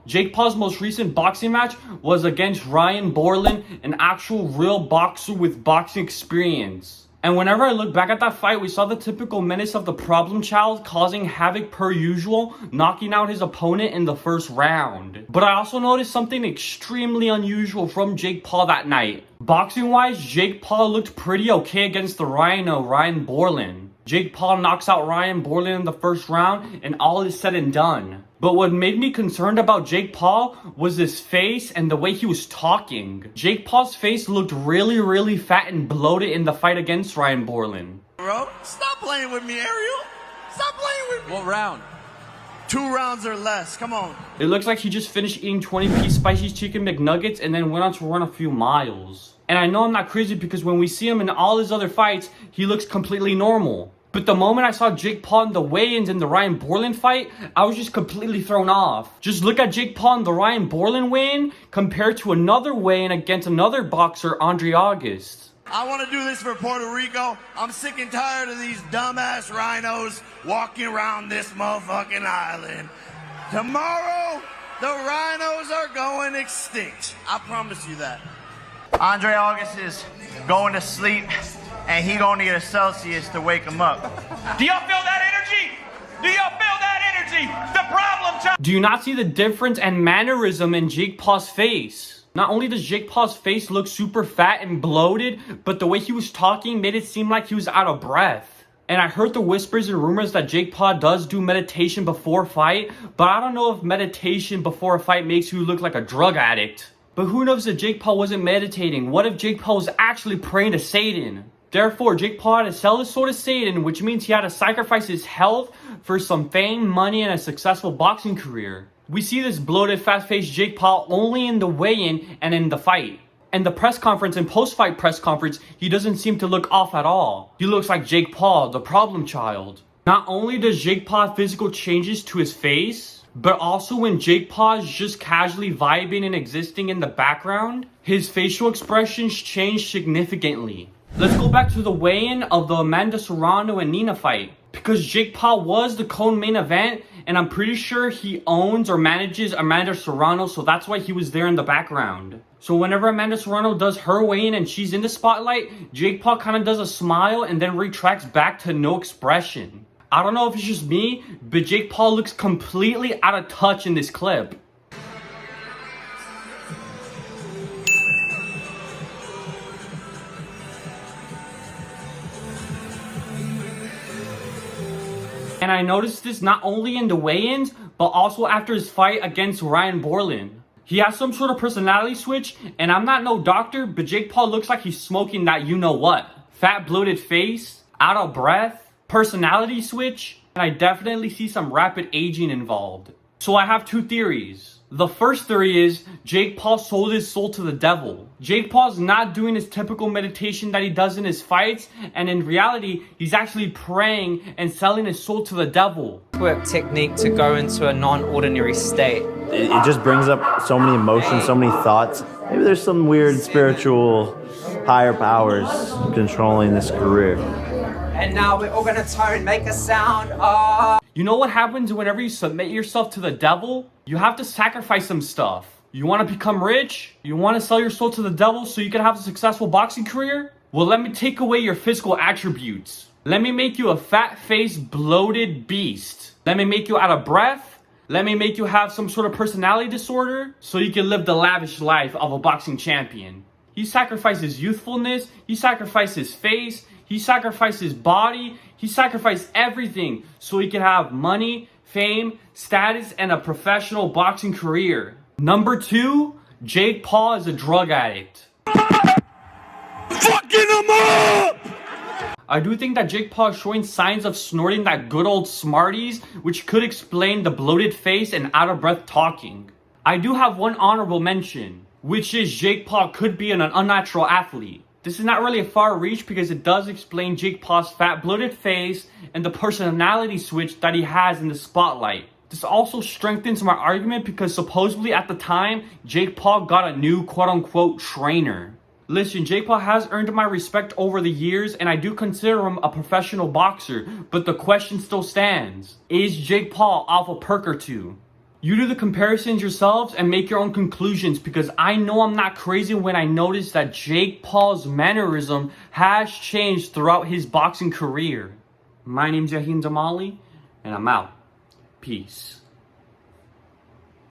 Jake Paul's most recent boxing match was against Ryan Borland, an actual real boxer with boxing experience. And whenever I look back at that fight, we saw the typical menace of the problem child causing havoc per usual, knocking out his opponent in the first round. But I also noticed something extremely unusual from Jake Paul that night. Boxing wise, Jake Paul looked pretty okay against the Rhino, Ryan Borland. Jake Paul knocks out Ryan Borland in the first round and all is said and done. But what made me concerned about Jake Paul was his face and the way he was talking. Jake Paul's face looked really fat and bloated in the fight against Ryan Borland. Bro, stop playing with me, Ariel. Stop playing with me. What round? 2 rounds or less. Come on. It looks like he just finished eating 20-piece spicy chicken McNuggets and then went on to run a few miles. And I know I'm not crazy because when we see him in all his other fights, he looks completely normal. But the moment I saw Jake Paul in the weigh-ins in the Ryan Borland fight, I was just completely thrown off. Just look at Jake Paul in the Ryan Borland weigh-in compared to another weigh-in against another boxer, Andre August. I want to do this for Puerto Rico. I'm sick and tired of these dumbass rhinos walking around this motherfucking island. Tomorrow, the rhinos are going extinct. I promise you that. Andre August is going to sleep, and he gonna need a Celsius to wake him up. Do y'all feel that energy? Do y'all feel that energy? The problem child. Do you not see the difference and mannerism in Jake Paul's face? Not only does Jake Paul's face look super fat and bloated, but the way he was talking made it seem like he was out of breath. And I heard the whispers and rumors that Jake Paul does do meditation before fight, but I don't know if meditation before a fight makes you look like a drug addict. But who knows if Jake Paul wasn't meditating? What if Jake Paul was actually praying to Satan? Therefore, Jake Paul had to sell his soul to Satan, which means he had to sacrifice his health for some fame, money, and a successful boxing career. We see this bloated, fast-faced Jake Paul only in the weigh-in and in the fight. And the press conference and post-fight press conference, he doesn't seem to look off at all. He looks like Jake Paul, the problem child. Not only does Jake Paul have physical changes to his face, but also when Jake Paul is just casually vibing and existing in the background, his facial expressions change significantly. Let's go back to the weigh-in of the Amanda Serrano and Nina fight. Because Jake Paul was the co-main event, and I'm pretty sure he owns or manages Amanda Serrano, so that's why he was there in the background. So whenever Amanda Serrano does her weigh-in and she's in the spotlight, Jake Paul kind of does a smile and then retracts back to no expression. I don't know if it's just me, but Jake Paul looks completely out of touch in this clip. And I noticed this not only in the weigh-ins, but also after his fight against Ryan Borland. He has some sort of personality switch, and I'm not no doctor, but Jake Paul looks like he's smoking that you-know-what. Fat, bloated face, out of breath, personality switch, and I definitely see some rapid aging involved. So I have 2 theories. The first theory is Jake Paul sold his soul to the devil. Jake Paul's not doing his typical meditation that he does in his fights, and in reality, he's actually praying and selling his soul to the devil. Work technique to go into a non-ordinary state. It just brings up so many emotions, so many thoughts. Maybe there's some weird spiritual higher powers controlling this career. And now we're all gonna tone, make a sound. You know what happens whenever you submit yourself to the devil? You have to sacrifice some stuff. You want to become rich? You want to sell your soul to the devil so you can have a successful boxing career? Well, let me take away your physical attributes. Let me make you a fat-faced, bloated beast. Let me make you out of breath. Let me make you have some sort of personality disorder so you can live the lavish life of a boxing champion. He sacrificed his youthfulness. He sacrificed his face. He sacrificed his body. He sacrificed everything so he could have money, fame, status, and a professional boxing career. Number 2, Jake Paul is a drug addict. Fucking him up! I do think that Jake Paul is showing signs of snorting that good old Smarties, which could explain the bloated face and out of breath talking. I do have one honorable mention, which is Jake Paul could be an unnatural athlete. This is not really a far reach because it does explain Jake Paul's fat, bloated face and the personality switch that he has in the spotlight. This also strengthens my argument because supposedly at the time, Jake Paul got a new quote-unquote trainer. Listen, Jake Paul has earned my respect over the years and I do consider him a professional boxer, but the question still stands. Is Jake Paul off a perk or 2? You do the comparisons yourselves and make your own conclusions, because I know I'm not crazy when I notice that Jake Paul's mannerism has changed throughout his boxing career. My name's Yahin Damali, and I'm out. Peace.